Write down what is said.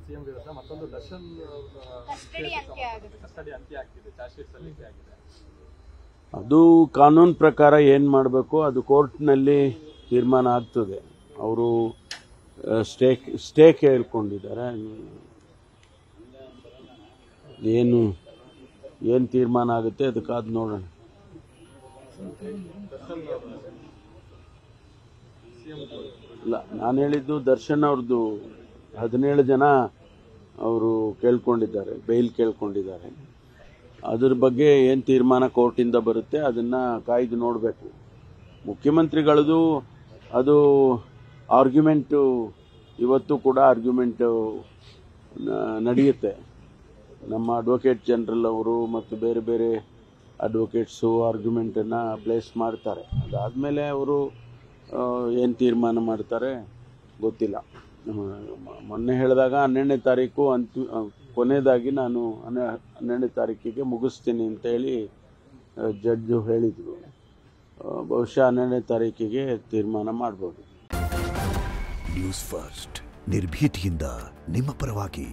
CM ವಿರುದ್ಧ, ಮತ್ತೊಂದು Darshan custody ಅಂತ್ಯ ಆಗ್ತಿದೆ, ಚಾರ್ಜ್ ಶೀಟ್ ಸಲ್ಲಿಕೆ ಆಗಿದೆ. ಅದು ಕಾನೂನು ಪ್ರಕಾರ ಏನು ಮಾಡಬೇಕು ಅದು ಕೋರ್ಟ್ನಲ್ಲಿ ತೀರ್ಮಾನ ಆಗ್ತದೆ. ಅವರು ಸ್ಟೇ ಕೇಳ್ಕೊಂಡಿದ್ದಾರೆ. ಏನು ತೀರ್ಮಾನ ಆಗುತ್ತೆ ಅದಕ್ಕಾದ ನೋಡೋಣ. ಇಲ್ಲ, ನಾನು ಹೇಳಿದ್ದು ದರ್ಶನ್ ಅವ್ರದ್ದು 17 ಜನ ಅವರು ಕೇಳ್ಕೊಂಡಿದ್ದಾರೆ, ಬೇಲ್ ಕೇಳ್ಕೊಂಡಿದ್ದಾರೆ. ಅದ್ರ ಬಗ್ಗೆ ಏನು ತೀರ್ಮಾನ ಕೋರ್ಟಿಂದ ಬರುತ್ತೆ ಅದನ್ನು ಕಾಯ್ದು ನೋಡಬೇಕು. ಮುಖ್ಯಮಂತ್ರಿಗಳದು ಅದು ಆರ್ಗ್ಯುಮೆಂಟು, ಇವತ್ತು ಕೂಡ ಆರ್ಗ್ಯುಮೆಂಟು ನಡೆಯುತ್ತೆ. ನಮ್ಮ ಅಡ್ವೊಕೇಟ್ ಜನರಲ್ ಅವರು ಮತ್ತು ಬೇರೆ ಬೇರೆ ಅಡ್ವೊಕೇಟ್ಸು ಆರ್ಗ್ಯುಮೆಂಟನ್ನು ಪ್ಲೇಸ್ ಮಾಡ್ತಾರೆ. ಅದಾದಮೇಲೆ ಅವರು ಏನು ತೀರ್ಮಾನ ಮಾಡ್ತಾರೆ ಗೊತ್ತಿಲ್ಲ. ಮೊನ್ನೆ ಹೇಳಿದಾಗ 12ನೇ ತಾರೀಕು ಕೊನೆಯದಾಗಿ ನಾನು 12ನೇ ತಾರೀಕಿಗೆ ಮುಗಿಸ್ತೀನಿ ಅಂತೇಳಿ ಜಡ್ಜು ಹೇಳಿದರು. ಬಹುಶಃ 12ನೇ ತಾರೀಕಿಗೆ ತೀರ್ಮಾನ ಮಾಡ್ಬೋದು. ನ್ಯೂಸ್ ಫಸ್ಟ್ ನಿರ್ಭೀತಿಯಿಂದ ನಿಮ್ಮ ಪರವಾಗಿ.